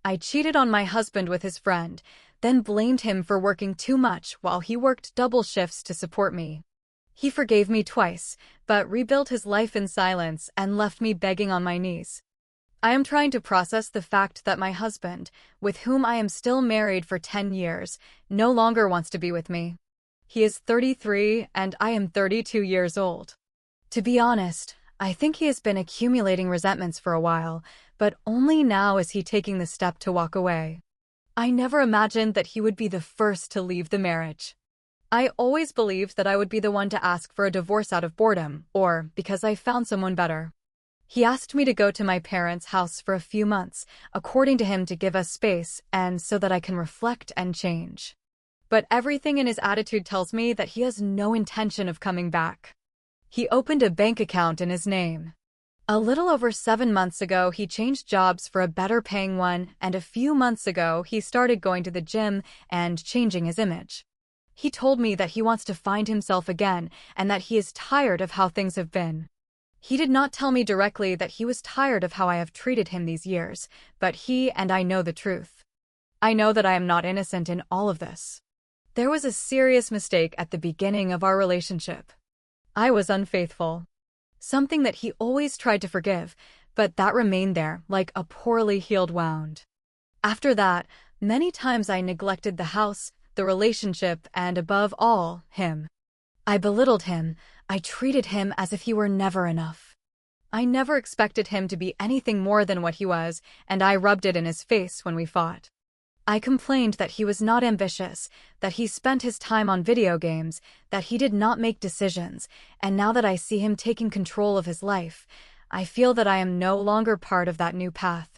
I cheated on my husband with his friend, then blamed him for working too much while he worked double shifts to support me. He forgave me twice, but rebuilt his life in silence and left me begging on my knees. I am trying to process the fact that my husband, with whom I am still married for 10 years, no longer wants to be with me. He is 33 and I am 32 years old. To be honest, I think he has been accumulating resentments for a while, but only now is he taking the step to walk away. I never imagined that he would be the first to leave the marriage. I always believed that I would be the one to ask for a divorce out of boredom, or because I found someone better. He asked me to go to my parents' house for a few months, according to him, to give us space and so that I can reflect and change. But everything in his attitude tells me that he has no intention of coming back. He opened a bank account in his name. A little over 7 months ago, he changed jobs for a better paying one, and a few months ago, he started going to the gym and changing his image. He told me that he wants to find himself again and that he is tired of how things have been. He did not tell me directly that he was tired of how I have treated him these years, but he and I know the truth. I know that I am not innocent in all of this. There was a serious mistake at the beginning of our relationship. I was unfaithful. Something that he always tried to forgive, but that remained there like a poorly healed wound. After that, many times I neglected the house, the relationship, and above all, him. I belittled him. I treated him as if he were never enough. I never expected him to be anything more than what he was, and I rubbed it in his face when we fought. I complained that he was not ambitious, that he spent his time on video games, that he did not make decisions, and now that I see him taking control of his life, I feel that I am no longer part of that new path.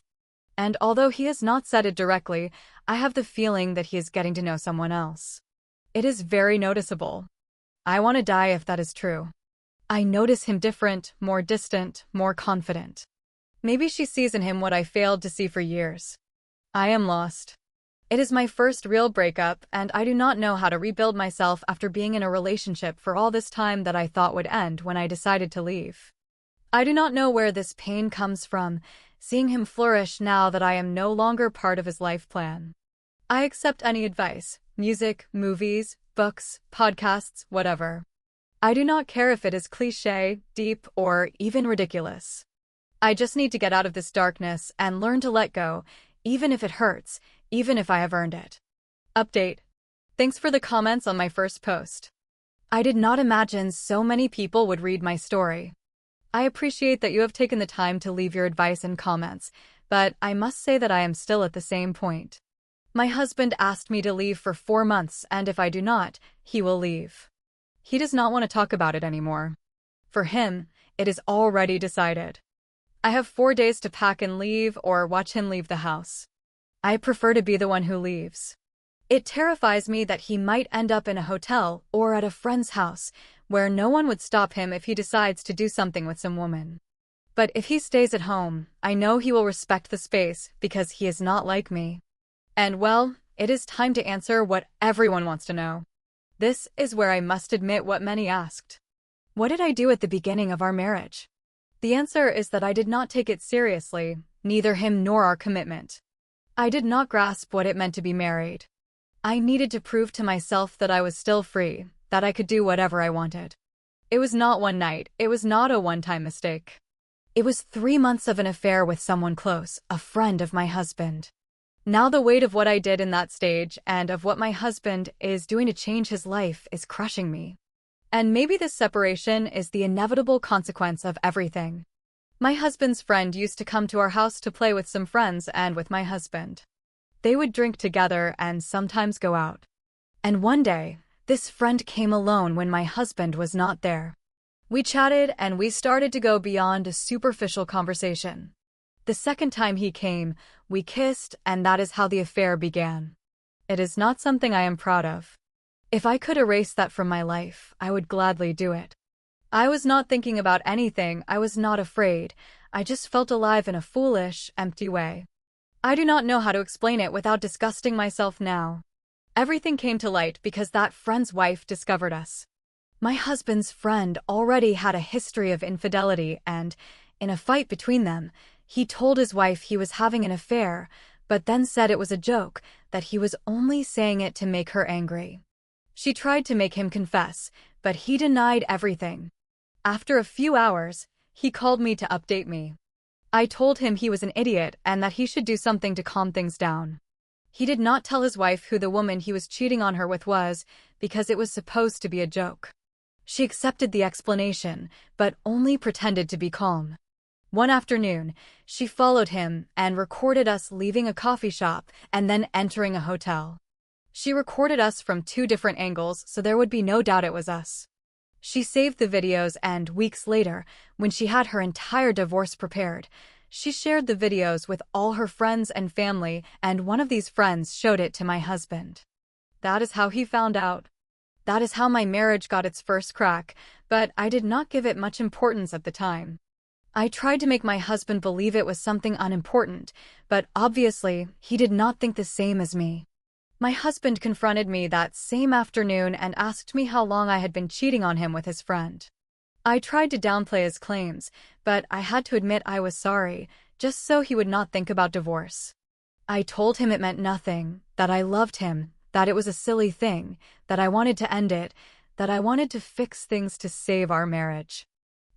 And although he has not said it directly, I have the feeling that he is getting to know someone else. It is very noticeable. I want to die if that is true. I notice him different, more distant, more confident. Maybe she sees in him what I failed to see for years. I am lost. It is my first real breakup, and I do not know how to rebuild myself after being in a relationship for all this time that I thought would end when I decided to leave. I do not know where this pain comes from, seeing him flourish now that I am no longer part of his life plan. I accept any advice, music, movies, books, podcasts, whatever. I do not care if it is cliché, deep, or even ridiculous. I just need to get out of this darkness and learn to let go, even if it hurts, even if I have earned it. Update. Thanks for the comments on my first post. I did not imagine so many people would read my story. I appreciate that you have taken the time to leave your advice and comments, but I must say that I am still at the same point. My husband asked me to leave for 4 months, and if I do not, he will leave. He does not want to talk about it anymore. For him, it is already decided. I have 4 days to pack and leave or watch him leave the house. I prefer to be the one who leaves. It terrifies me that he might end up in a hotel or at a friend's house where no one would stop him if he decides to do something with some woman. But if he stays at home, I know he will respect the space because he is not like me. And well, it is time to answer what everyone wants to know. This is where I must admit what many asked. What did I do at the beginning of our marriage? The answer is that I did not take it seriously, neither him nor our commitment. I did not grasp what it meant to be married. I needed to prove to myself that I was still free, that I could do whatever I wanted. It was not one night, it was not a one-time mistake. It was 3 months of an affair with someone close, a friend of my husband. Now the weight of what I did in that stage and of what my husband is doing to change his life is crushing me. And maybe this separation is the inevitable consequence of everything. My husband's friend used to come to our house to play with some friends and with my husband. They would drink together and sometimes go out. And one day, this friend came alone when my husband was not there. We chatted and we started to go beyond a superficial conversation. The second time he came, we kissed, and that is how the affair began. It is not something I am proud of. If I could erase that from my life, I would gladly do it. I was not thinking about anything, I was not afraid, I just felt alive in a foolish, empty way. I do not know how to explain it without disgusting myself now. Everything came to light because that friend's wife discovered us. My husband's friend already had a history of infidelity and, in a fight between them, he told his wife he was having an affair, but then said it was a joke, that he was only saying it to make her angry. She tried to make him confess, but he denied everything. After a few hours, he called me to update me. I told him he was an idiot and that he should do something to calm things down. He did not tell his wife who the woman he was cheating on her with was, because it was supposed to be a joke. She accepted the explanation, but only pretended to be calm. One afternoon, she followed him and recorded us leaving a coffee shop and then entering a hotel. She recorded us from 2 different angles, so there would be no doubt it was us. She saved the videos and, weeks later, when she had her entire divorce prepared, she shared the videos with all her friends and family, and one of these friends showed it to my husband. That is how he found out. That is how my marriage got its first crack, but I did not give it much importance at the time. I tried to make my husband believe it was something unimportant, but obviously, he did not think the same as me. My husband confronted me that same afternoon and asked me how long I had been cheating on him with his friend. I tried to downplay his claims, but I had to admit I was sorry, just so he would not think about divorce. I told him it meant nothing, that I loved him, that it was a silly thing, that I wanted to end it, that I wanted to fix things to save our marriage.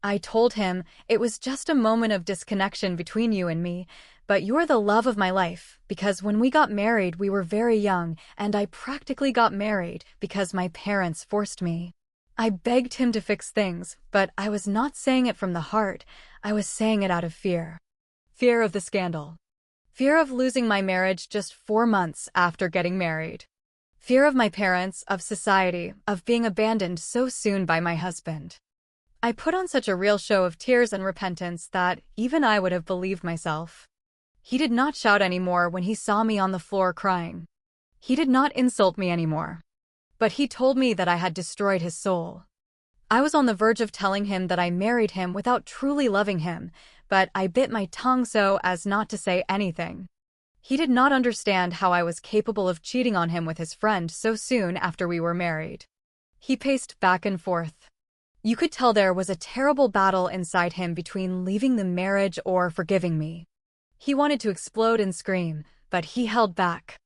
I told him it was just a moment of disconnection between you and me, but you're the love of my life, because when we got married we were very young, and I practically got married because my parents forced me. I begged him to fix things, but I was not saying it from the heart, I was saying it out of fear. Fear of the scandal. Fear of losing my marriage just 4 months after getting married. Fear of my parents, of society, of being abandoned so soon by my husband. I put on such a real show of tears and repentance that even I would have believed myself. He did not shout anymore when he saw me on the floor crying. He did not insult me anymore. But he told me that I had destroyed his soul. I was on the verge of telling him that I married him without truly loving him, but I bit my tongue so as not to say anything. He did not understand how I was capable of cheating on him with his friend so soon after we were married. He paced back and forth. You could tell there was a terrible battle inside him between leaving the marriage or forgiving me. He wanted to explode and scream, but he held back.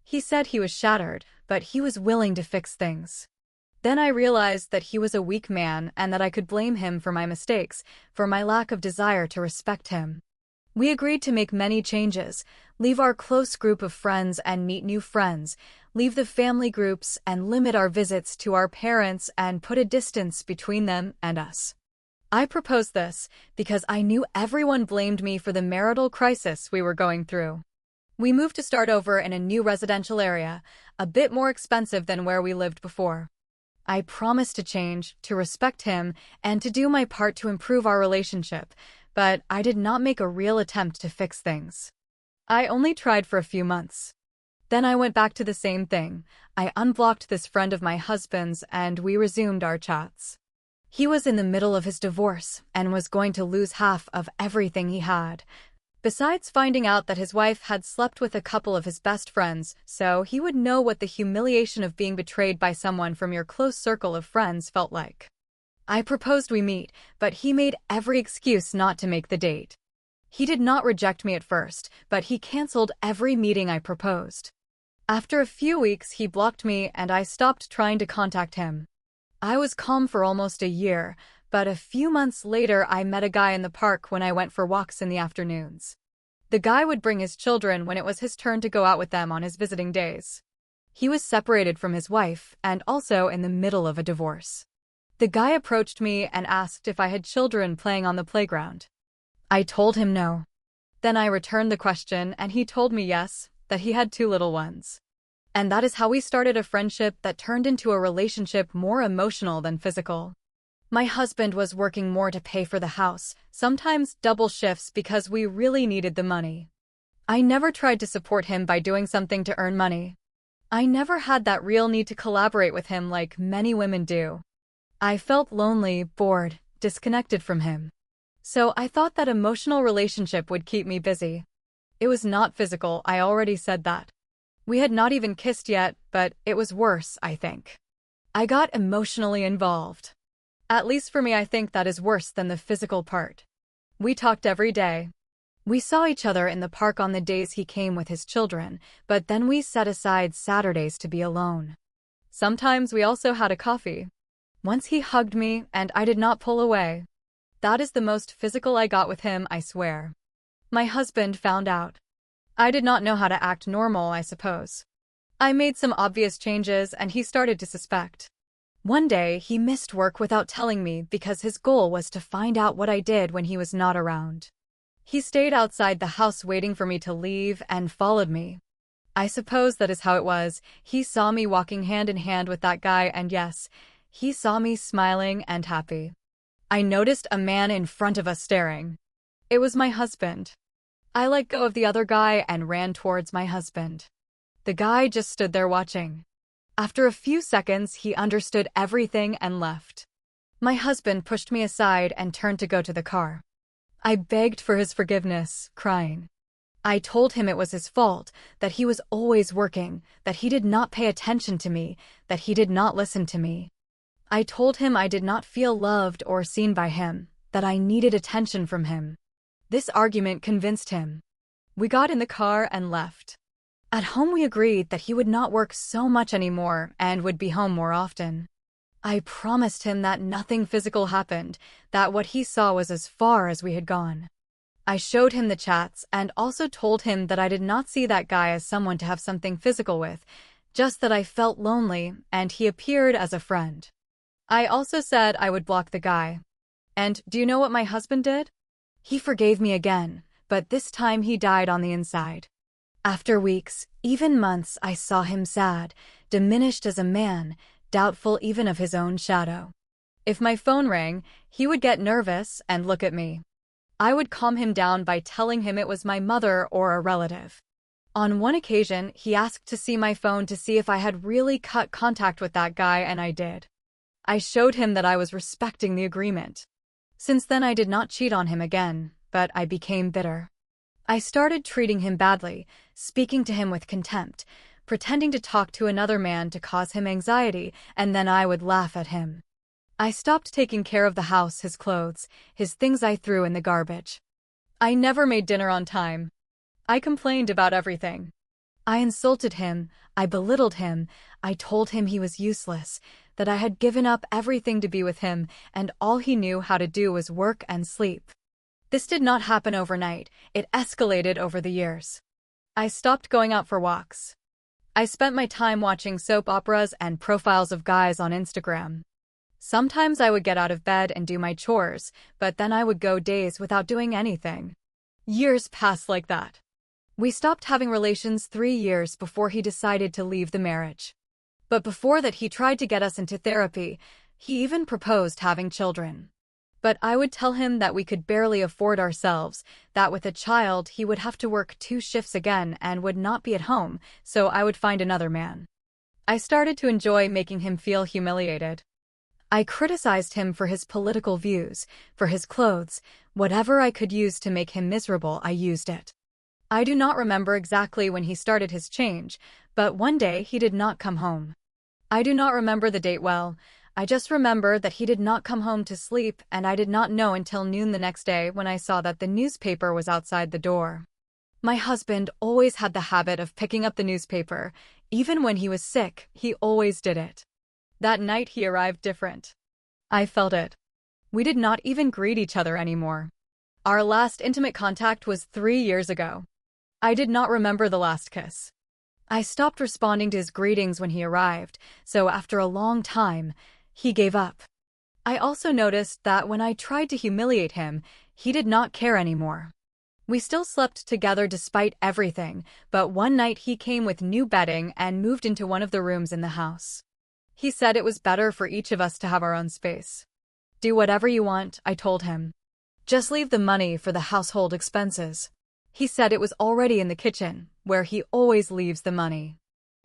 He said he was shattered, but he was willing to fix things. Then I realized that he was a weak man and that I could blame him for my mistakes, for my lack of desire to respect him. We agreed to make many changes, leave our close group of friends and meet new friends, leave the family groups and limit our visits to our parents and put a distance between them and us. I proposed this because I knew everyone blamed me for the marital crisis we were going through. We moved to start over in a new residential area, a bit more expensive than where we lived before. I promised to change, to respect him, and to do my part to improve our relationship, but I did not make a real attempt to fix things. I only tried for a few months. Then I went back to the same thing. I unblocked this friend of my husband's and we resumed our chats. He was in the middle of his divorce and was going to lose half of everything he had. Besides finding out that his wife had slept with a couple of his best friends, so he would know what the humiliation of being betrayed by someone from your close circle of friends felt like. I proposed we meet, but he made every excuse not to make the date. He did not reject me at first, but he canceled every meeting I proposed. After a few weeks, he blocked me and I stopped trying to contact him. I was calm for almost a year, but a few months later I met a guy in the park when I went for walks in the afternoons. The guy would bring his children when it was his turn to go out with them on his visiting days. He was separated from his wife and also in the middle of a divorce. The guy approached me and asked if I had children playing on the playground. I told him no. Then I returned the question and he told me yes, that he had 2 little ones. And that is how we started a friendship that turned into a relationship more emotional than physical. My husband was working more to pay for the house, sometimes double shifts because we really needed the money. I never tried to support him by doing something to earn money. I never had that real need to collaborate with him like many women do. I felt lonely, bored, disconnected from him. So I thought that emotional relationship would keep me busy. It was not physical, I already said that. We had not even kissed yet, but it was worse, I think. I got emotionally involved. At least for me, I think that is worse than the physical part. We talked every day. We saw each other in the park on the days he came with his children, but then we set aside Saturdays to be alone. Sometimes we also had a coffee. Once he hugged me, and I did not pull away. That is the most physical I got with him, I swear. My husband found out. I did not know how to act normal, I suppose. I made some obvious changes, and he started to suspect. One day, he missed work without telling me because his goal was to find out what I did when he was not around. He stayed outside the house waiting for me to leave and followed me. I suppose that is how it was. He saw me walking hand in hand with that guy, and yes, he saw me smiling and happy. I noticed a man in front of us staring. It was my husband. I let go of the other guy and ran towards my husband. The guy just stood there watching. After a few seconds, he understood everything and left. My husband pushed me aside and turned to go to the car. I begged for his forgiveness, crying. I told him it was his fault, that he was always working, that he did not pay attention to me, that he did not listen to me. I told him I did not feel loved or seen by him, that I needed attention from him. This argument convinced him. We got in the car and left. At home we agreed that he would not work so much anymore and would be home more often. I promised him that nothing physical happened, that what he saw was as far as we had gone. I showed him the chats and also told him that I did not see that guy as someone to have something physical with, just that I felt lonely and he appeared as a friend. I also said I would block the guy. And do you know what my husband did? He forgave me again, but this time he died on the inside. After weeks, even months, I saw him sad, diminished as a man, doubtful even of his own shadow. If my phone rang, he would get nervous and look at me. I would calm him down by telling him it was my mother or a relative. On one occasion, he asked to see my phone to see if I had really cut contact with that guy, and I did. I showed him that I was respecting the agreement. Since then I did not cheat on him again, but I became bitter. I started treating him badly, speaking to him with contempt, pretending to talk to another man to cause him anxiety, and then I would laugh at him. I stopped taking care of the house, his clothes, his things I threw in the garbage. I never made dinner on time. I complained about everything. I insulted him, I belittled him, I told him he was useless, that I had given up everything to be with him, and all he knew how to do was work and sleep. This did not happen overnight, it escalated over the years. I stopped going out for walks. I spent my time watching soap operas and profiles of guys on Instagram. Sometimes I would get out of bed and do my chores, but then I would go days without doing anything. Years passed like that. We stopped having relations 3 years before he decided to leave the marriage. But before that he tried to get us into therapy. He even proposed having children. But I would tell him that we could barely afford ourselves, that with a child he would have to work 2 shifts again and would not be at home, so I would find another man. I started to enjoy making him feel humiliated. I criticized him for his political views, for his clothes, whatever I could use to make him miserable, I used it. I do not remember exactly when he started his change, but one day he did not come home. I do not remember the date well. I just remember that he did not come home to sleep, and I did not know until noon the next day when I saw that the newspaper was outside the door. My husband always had the habit of picking up the newspaper. Even when he was sick, he always did it. That night he arrived different. I felt it. We did not even greet each other anymore. Our last intimate contact was 3 years ago. I did not remember the last kiss. I stopped responding to his greetings when he arrived, so after a long time, he gave up. I also noticed that when I tried to humiliate him, he did not care anymore. We still slept together despite everything, but one night he came with new bedding and moved into one of the rooms in the house. He said it was better for each of us to have our own space. Do whatever you want, I told him. Just leave the money for the household expenses. He said it was already in the kitchen, where he always leaves the money.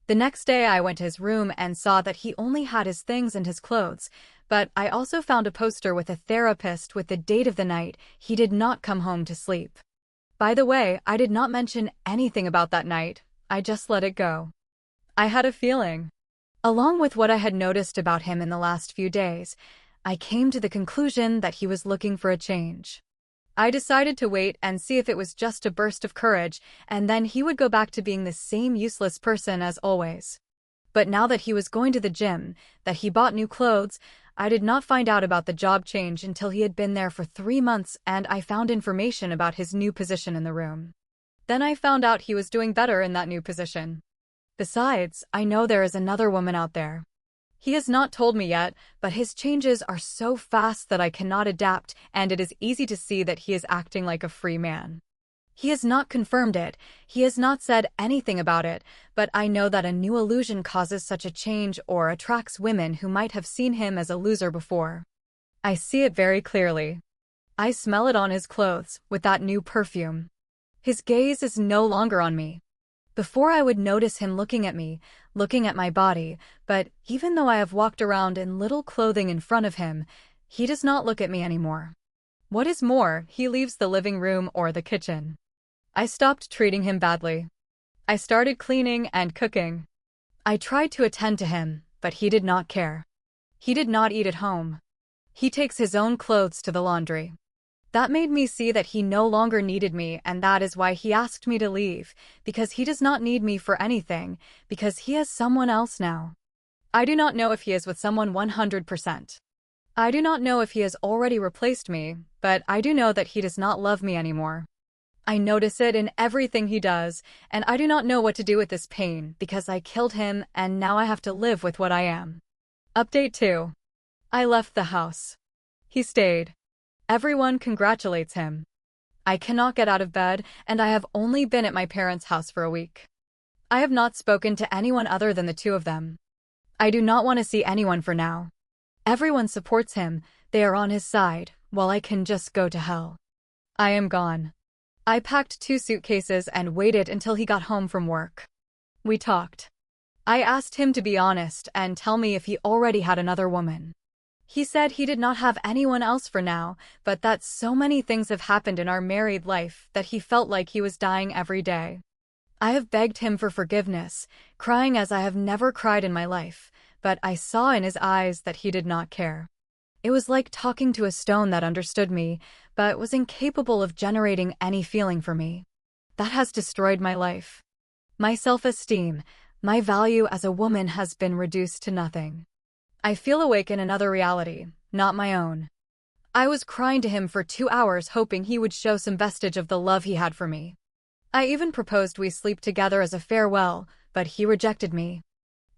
The next day I went to his room and saw that he only had his things and his clothes, but I also found a poster with a therapist with the date of the night he did not come home to sleep. By the way, I did not mention anything about that night, I just let it go. I had a feeling. Along with what I had noticed about him in the last few days, I came to the conclusion that he was looking for a change. I decided to wait and see if it was just a burst of courage, and then he would go back to being the same useless person as always. But now that he was going to the gym, that he bought new clothes, I did not find out about the job change until he had been there for 3 months and I found information about his new position in the room. Then I found out he was doing better in that new position. Besides, I know there is another woman out there. He has not told me yet, but his changes are so fast that I cannot adapt, and it is easy to see that he is acting like a free man. He has not confirmed it, he has not said anything about it, but I know that a new illusion causes such a change or attracts women who might have seen him as a loser before. I see it very clearly. I smell it on his clothes, with that new perfume. His gaze is no longer on me. Before I would notice him looking at me, looking at my body, but even though I have walked around in little clothing in front of him, he does not look at me anymore. What is more, he leaves the living room or the kitchen. I stopped treating him badly. I started cleaning and cooking. I tried to attend to him, but he did not care. He did not eat at home. He takes his own clothes to the laundry. That made me see that he no longer needed me, and that is why he asked me to leave, because he does not need me for anything, because he has someone else now. I do not know if he is with someone 100%. I do not know if he has already replaced me, but I do know that he does not love me anymore. I notice it in everything he does, and I do not know what to do with this pain because I killed him and now I have to live with what I am. Update 2. I left the house. He stayed. Everyone congratulates him. I cannot get out of bed, and I have only been at my parents' house for a week. I have not spoken to anyone other than the two of them. I do not want to see anyone for now. Everyone supports him, they are on his side, while I can just go to hell. I am gone. I packed 2 suitcases and waited until he got home from work. We talked. I asked him to be honest and tell me if he already had another woman. He said he did not have anyone else for now, but that so many things have happened in our married life that he felt like he was dying every day. I have begged him for forgiveness, crying as I have never cried in my life, but I saw in his eyes that he did not care. It was like talking to a stone that understood me, but was incapable of generating any feeling for me. That has destroyed my life. My self-esteem, my value as a woman has been reduced to nothing. I feel awake in another reality, not my own. I was crying to him for 2 hours hoping he would show some vestige of the love he had for me. I even proposed we sleep together as a farewell, but he rejected me.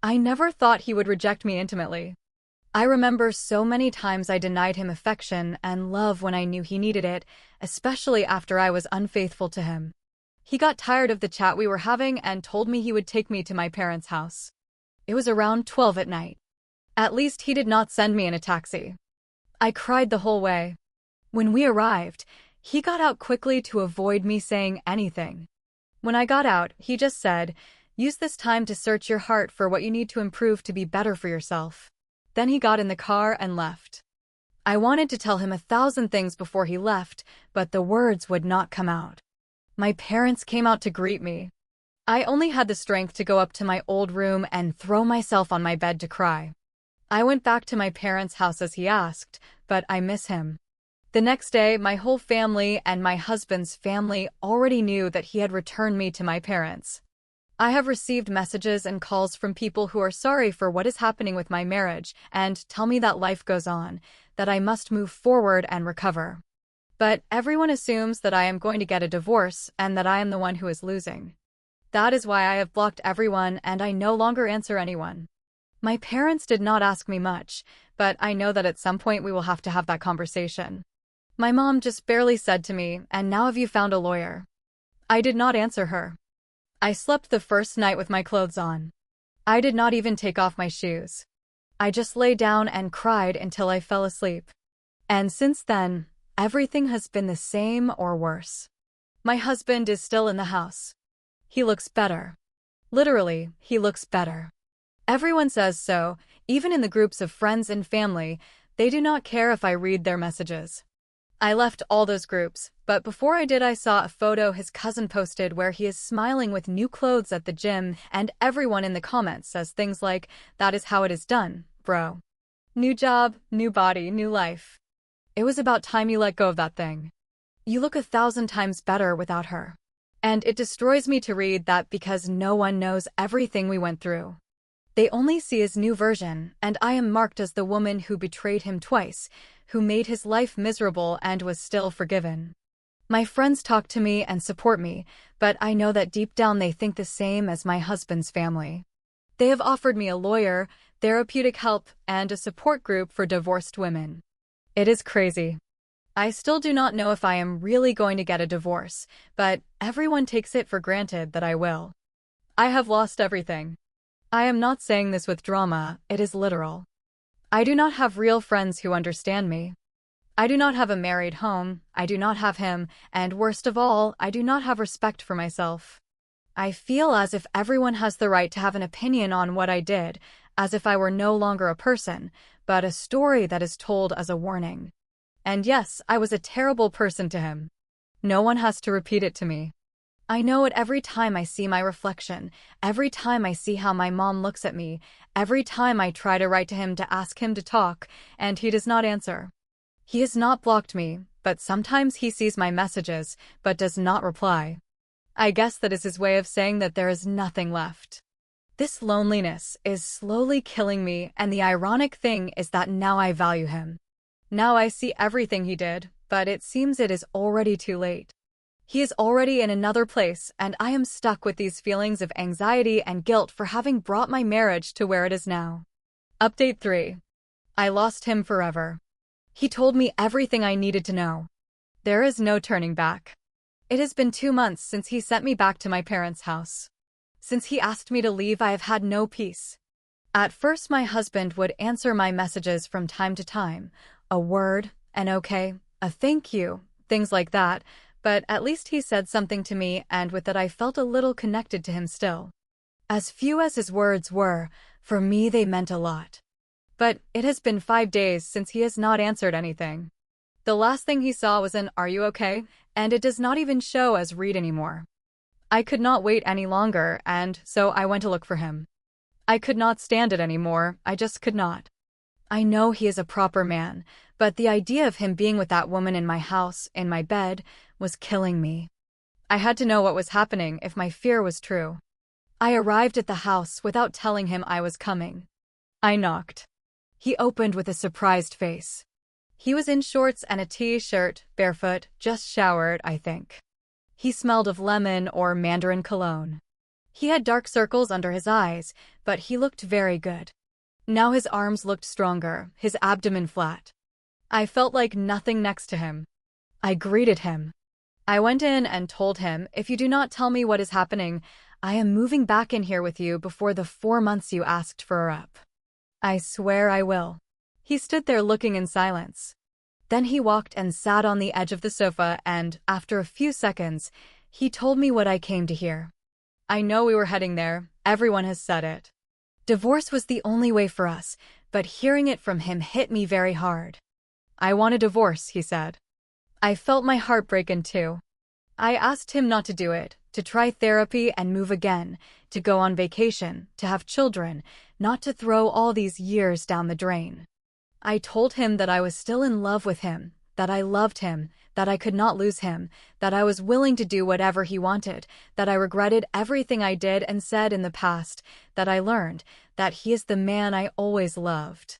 I never thought he would reject me intimately. I remember so many times I denied him affection and love when I knew he needed it, especially after I was unfaithful to him. He got tired of the chat we were having and told me he would take me to my parents' house. It was around 12 at night. At least he did not send me in a taxi. I cried the whole way. When we arrived, he got out quickly to avoid me saying anything. When I got out, he just said, "Use this time to search your heart for what you need to improve to be better for yourself." Then he got in the car and left. I wanted to tell him 1,000 things before he left, but the words would not come out. My parents came out to greet me. I only had the strength to go up to my old room and throw myself on my bed to cry. I went back to my parents' house as he asked, but I miss him. The next day, my whole family and my husband's family already knew that he had returned me to my parents. I have received messages and calls from people who are sorry for what is happening with my marriage and tell me that life goes on, that I must move forward and recover. But everyone assumes that I am going to get a divorce and that I am the one who is losing. That is why I have blocked everyone and I no longer answer anyone. My parents did not ask me much, but I know that at some point we will have to have that conversation. My mom just barely said to me, "And now have you found a lawyer?" I did not answer her. I slept the first night with my clothes on. I did not even take off my shoes. I just lay down and cried until I fell asleep. And since then, everything has been the same or worse. My husband is still in the house. He looks better. Literally, he looks better. Everyone says so, even in the groups of friends and family, they do not care if I read their messages. I left all those groups, but before I did I saw a photo his cousin posted where he is smiling with new clothes at the gym and everyone in the comments says things like, "That is how it is done, bro. New job, new body, new life. It was about time you let go of that thing." You look 1,000 times better without her. And it destroys me to read that because no one knows everything we went through. They only see his new version, and I am marked as the woman who betrayed him twice, who made his life miserable and was still forgiven. My friends talk to me and support me, but I know that deep down they think the same as my husband's family. They have offered me a lawyer, therapeutic help, and a support group for divorced women. It is crazy. I still do not know if I am really going to get a divorce, but everyone takes it for granted that I will. I have lost everything. I am not saying this with drama, it is literal. I do not have real friends who understand me. I do not have a married home, I do not have him, and worst of all, I do not have respect for myself. I feel as if everyone has the right to have an opinion on what I did, as if I were no longer a person, but a story that is told as a warning. And yes, I was a terrible person to him. No one has to repeat it to me. I know it every time I see my reflection, every time I see how my mom looks at me, every time I try to write to him to ask him to talk, and he does not answer. He has not blocked me, but sometimes he sees my messages, but does not reply. I guess that is his way of saying that there is nothing left. This loneliness is slowly killing me, and the ironic thing is that now I value him. Now I see everything he did, but it seems it is already too late. He is already in another place, and I am stuck with these feelings of anxiety and guilt for having brought my marriage to where it is now. Update 3. I lost him forever. He told me everything I needed to know. There is no turning back. It has been 2 months since he sent me back to my parents' house. Since he asked me to leave, I have had no peace. At first, my husband would answer my messages from time to time, a word, an okay, a thank you, things like that, but at least he said something to me, and with that I felt a little connected to him still. As few as his words were, for me they meant a lot. But it has been 5 days since he has not answered anything. The last thing he saw was an "Are you okay?" and it does not even show as read anymore. I could not wait any longer, and so I went to look for him. I could not stand it anymore, I just could not. I know he is a proper man, but the idea of him being with that woman in my house, in my bed, was killing me. I had to know what was happening if my fear was true. I arrived at the house without telling him I was coming. I knocked. He opened with a surprised face. He was in shorts and a t-shirt, barefoot, just showered, I think. He smelled of lemon or mandarin cologne. He had dark circles under his eyes, but he looked very good. Now his arms looked stronger, his abdomen flat. I felt like nothing next to him. I greeted him. I went in and told him, if you do not tell me what is happening, I am moving back in here with you before the 4 months you asked for are up. I swear I will. He stood there looking in silence. Then he walked and sat on the edge of the sofa and, after a few seconds, he told me what I came to hear. I know we were heading there, everyone has said it. Divorce was the only way for us, but hearing it from him hit me very hard. I want a divorce, he said. I felt my heart break in two. I asked him not to do it, to try therapy and move again, to go on vacation, to have children, not to throw all these years down the drain. I told him that I was still in love with him, that I loved him, that I could not lose him, that I was willing to do whatever he wanted, that I regretted everything I did and said in the past, that I learned, that he is the man I always loved.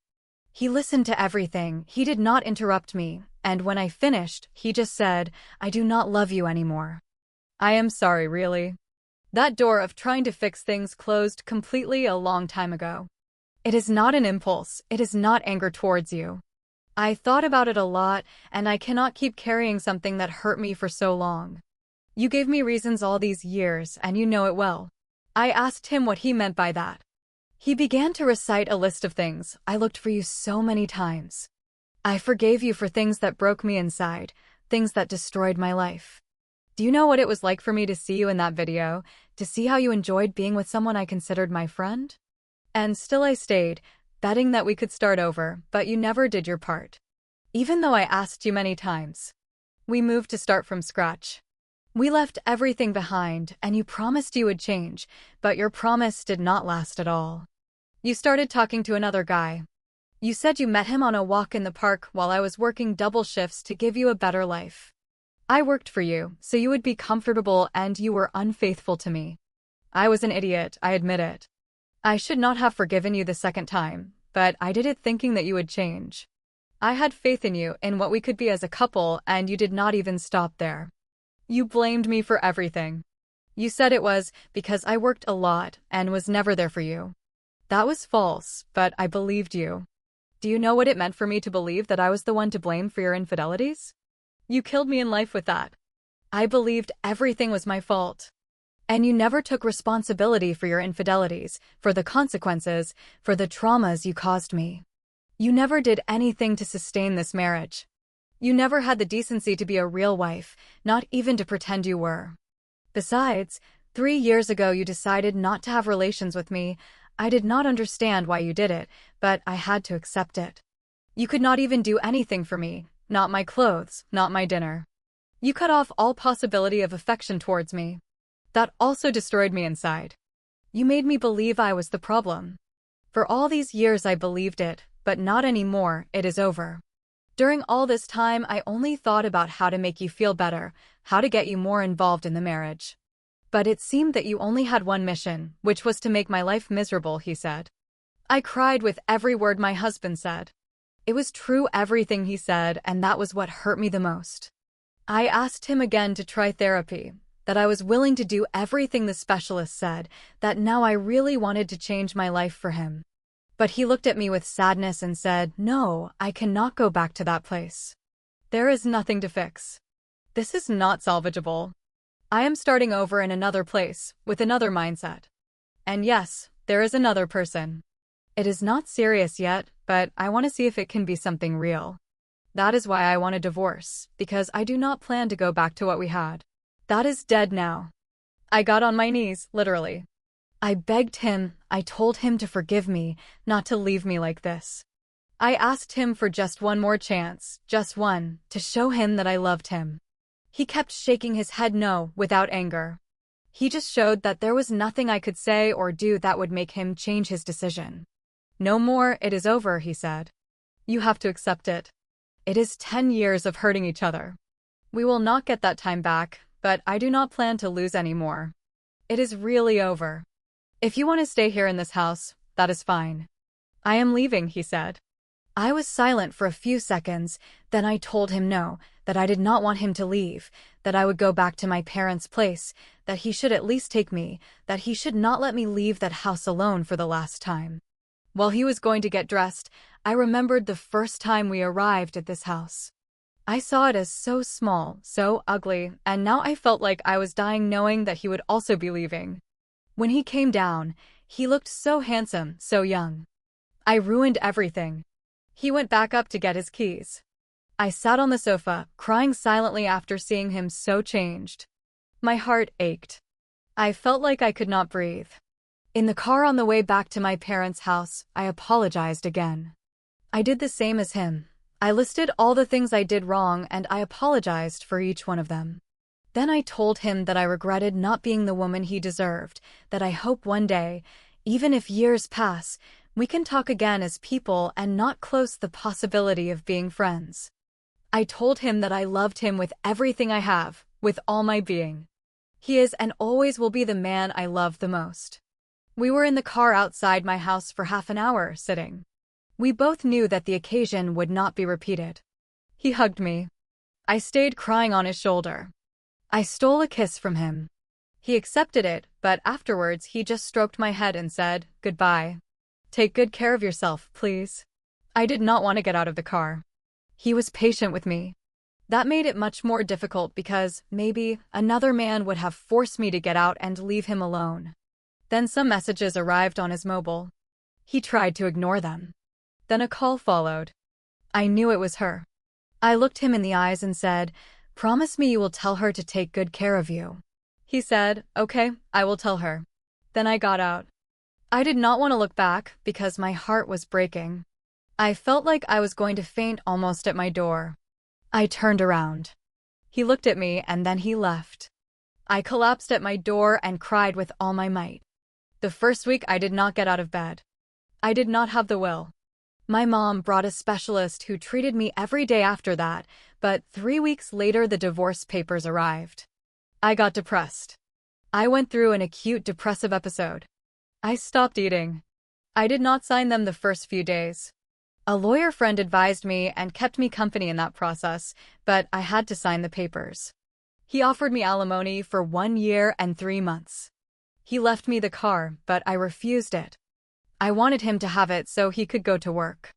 He listened to everything, he did not interrupt me, and when I finished, he just said, I do not love you anymore. I am sorry, really. That door of trying to fix things closed completely a long time ago. It is not an impulse, it is not anger towards you. I thought about it a lot, and I cannot keep carrying something that hurt me for so long. You gave me reasons all these years, and you know it well. I asked him what he meant by that. He began to recite a list of things. I looked for you so many times. I forgave you for things that broke me inside, things that destroyed my life. Do you know what it was like for me to see you in that video, to see how you enjoyed being with someone I considered my friend? And still I stayed, betting that we could start over, but you never did your part. Even though I asked you many times. We moved to start from scratch. We left everything behind, and you promised you would change, but your promise did not last at all. You started talking to another guy. You said you met him on a walk in the park while I was working double shifts to give you a better life. I worked for you, so you would be comfortable, and you were unfaithful to me. I was an idiot, I admit it. I should not have forgiven you the second time, but I did it thinking that you would change. I had faith in you, in what we could be as a couple, and you did not even stop there. You blamed me for everything. You said it was because I worked a lot and was never there for you. That was false, but I believed you. Do you know what it meant for me to believe that I was the one to blame for your infidelities? You killed me in life with that. I believed everything was my fault. And you never took responsibility for your infidelities, for the consequences, for the traumas you caused me. You never did anything to sustain this marriage. You never had the decency to be a real wife, not even to pretend you were. Besides, 3 years ago you decided not to have relations with me. I did not understand why you did it, but I had to accept it. You could not even do anything for me, not my clothes, not my dinner. You cut off all possibility of affection towards me. That also destroyed me inside. You made me believe I was the problem. For all these years I believed it, but not anymore, it is over. During all this time I only thought about how to make you feel better, how to get you more involved in the marriage. But it seemed that you only had one mission, which was to make my life miserable, he said. I cried with every word my husband said. It was true everything he said, and that was what hurt me the most. I asked him again to try therapy, that I was willing to do everything the specialist said, that now I really wanted to change my life for him. But he looked at me with sadness and said, "No, I cannot go back to that place. There is nothing to fix. This is not salvageable. I am starting over in another place, with another mindset. And yes, there is another person. It is not serious yet, but I want to see if it can be something real. That is why I want a divorce, because I do not plan to go back to what we had. That is dead now." I got on my knees, literally. I begged him, I told him to forgive me, not to leave me like this. I asked him for just one more chance, just one, to show him that I loved him. He kept shaking his head no, without anger. He just showed that there was nothing I could say or do that would make him change his decision. "No more, it is over," he said. "You have to accept it. It is 10 years of hurting each other. We will not get that time back, but I do not plan to lose any more. It is really over. If you want to stay here in this house, that is fine." "I am leaving," he said. I was silent for a few seconds, then I told him no, that I did not want him to leave, that I would go back to my parents' place, that he should at least take me, that he should not let me leave that house alone for the last time. While he was going to get dressed, I remembered the first time we arrived at this house. I saw it as so small, so ugly, and now I felt like I was dying knowing that he would also be leaving. When he came down, he looked so handsome, so young. I ruined everything. He went back up to get his keys. I sat on the sofa, crying silently after seeing him so changed. My heart ached. I felt like I could not breathe. In the car on the way back to my parents' house, I apologized again. I did the same as him. I listed all the things I did wrong and I apologized for each one of them. Then I told him that I regretted not being the woman he deserved, that I hope one day, even if years pass, we can talk again as people and not close the possibility of being friends. I told him that I loved him with everything I have, with all my being. He is and always will be the man I love the most. We were in the car outside my house for half an hour, sitting. We both knew that the occasion would not be repeated. He hugged me. I stayed crying on his shoulder. I stole a kiss from him. He accepted it, but afterwards he just stroked my head and said, "Goodbye. Take good care of yourself, please." I did not want to get out of the car. He was patient with me. That made it much more difficult because, maybe, another man would have forced me to get out and leave him alone. Then some messages arrived on his mobile. He tried to ignore them. Then a call followed. I knew it was her. I looked him in the eyes and said, "Promise me you will tell her to take good care of you." He said, "Okay, I will tell her." Then I got out. I did not want to look back because my heart was breaking. I felt like I was going to faint almost at my door. I turned around. He looked at me and then he left. I collapsed at my door and cried with all my might. The first week I did not get out of bed. I did not have the will. My mom brought a specialist who treated me every day after that, but 3 weeks later the divorce papers arrived. I got depressed. I went through an acute depressive episode. I stopped eating. I did not sign them the first few days. A lawyer friend advised me and kept me company in that process, but I had to sign the papers. He offered me alimony for 1 year and 3 months. He left me the car, but I refused it. I wanted him to have it so he could go to work.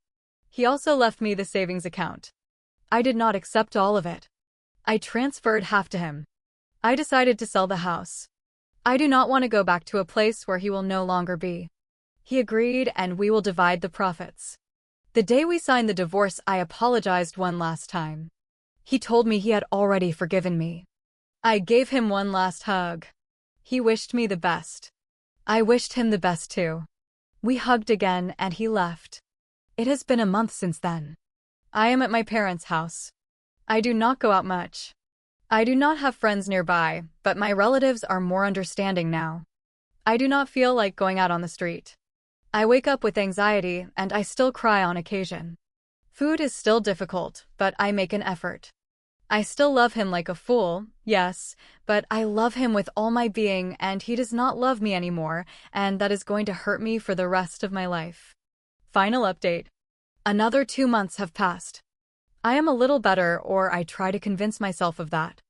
He also left me the savings account. I did not accept all of it. I transferred half to him. I decided to sell the house. I do not want to go back to a place where he will no longer be. He agreed, and we will divide the profits. The day we signed the divorce, I apologized one last time. He told me he had already forgiven me. I gave him one last hug. He wished me the best. I wished him the best too. We hugged again and he left. It has been a month since then. I am at my parents' house. I do not go out much. I do not have friends nearby, but my relatives are more understanding now. I do not feel like going out on the street. I wake up with anxiety and I still cry on occasion. Food is still difficult, but I make an effort. I still love him like a fool, yes, but I love him with all my being and he does not love me anymore, and that is going to hurt me for the rest of my life. Final update. Another 2 months have passed. I am a little better, or I try to convince myself of that.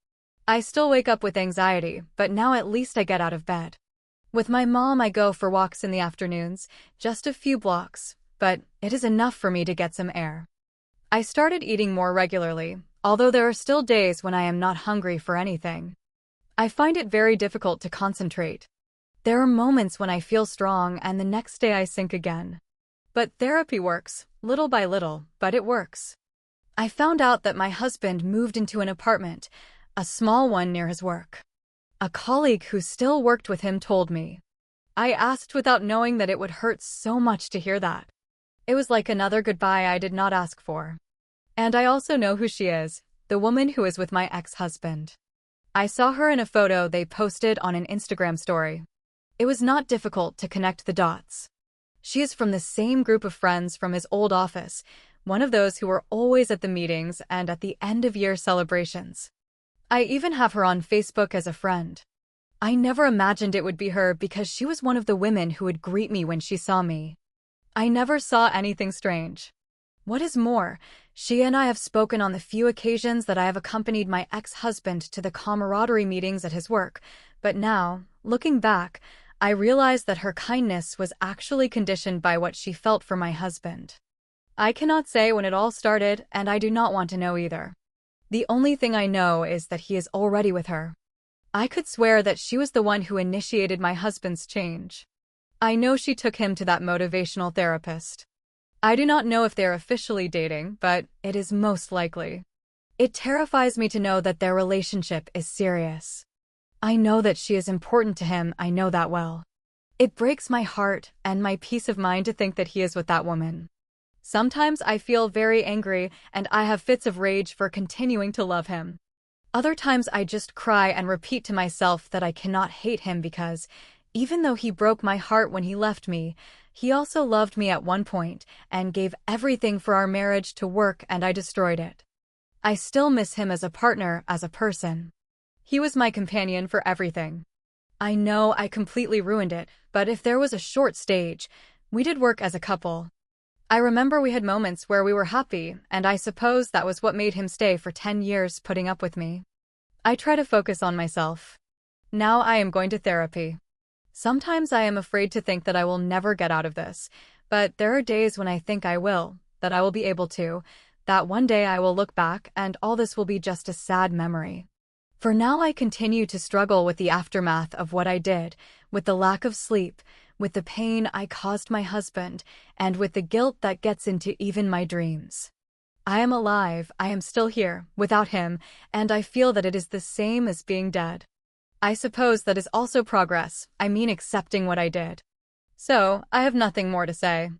I still wake up with anxiety, but now at least I get out of bed. With my mom, I go for walks in the afternoons, just a few blocks, but it is enough for me to get some air. I started eating more regularly, although there are still days when I am not hungry for anything. I find it very difficult to concentrate. There are moments when I feel strong and the next day I sink again. But therapy works, little by little, but it works. I found out that my husband moved into an apartment, a small one near his work. A colleague who still worked with him told me. I asked without knowing that it would hurt so much to hear that. It was like another goodbye I did not ask for. And I also know who she is, the woman who is with my ex-husband. I saw her in a photo they posted on an Instagram story. It was not difficult to connect the dots. She is from the same group of friends from his old office, one of those who were always at the meetings and at the end-of-year celebrations. I even have her on Facebook as a friend. I never imagined it would be her because she was one of the women who would greet me when she saw me. I never saw anything strange. What is more, she and I have spoken on the few occasions that I have accompanied my ex-husband to the camaraderie meetings at his work, but now, looking back, I realize that her kindness was actually conditioned by what she felt for my husband. I cannot say when it all started, and I do not want to know either. The only thing I know is that he is already with her. I could swear that she was the one who initiated my husband's change. I know she took him to that motivational therapist. I do not know if they're officially dating, but it is most likely. It terrifies me to know that their relationship is serious. I know that she is important to him, I know that well. It breaks my heart and my peace of mind to think that he is with that woman. Sometimes I feel very angry and I have fits of rage for continuing to love him. Other times I just cry and repeat to myself that I cannot hate him because, even though he broke my heart when he left me, he also loved me at one point and gave everything for our marriage to work, and I destroyed it. I still miss him as a partner, as a person. He was my companion for everything. I know I completely ruined it, but if there was a short stage, we did work as a couple. I remember we had moments where we were happy, and I suppose that was what made him stay for 10 years putting up with me. I try to focus on myself. Now I am going to therapy. Sometimes I am afraid to think that I will never get out of this, but there are days when I think I will, that I will be able to, that one day I will look back and all this will be just a sad memory. For now I continue to struggle with the aftermath of what I did, with the lack of sleep, with the pain I caused my husband, and with the guilt that gets into even my dreams. I am alive, I am still here, without him, and I feel that it is the same as being dead. I suppose that is also progress, I mean accepting what I did. So, I have nothing more to say.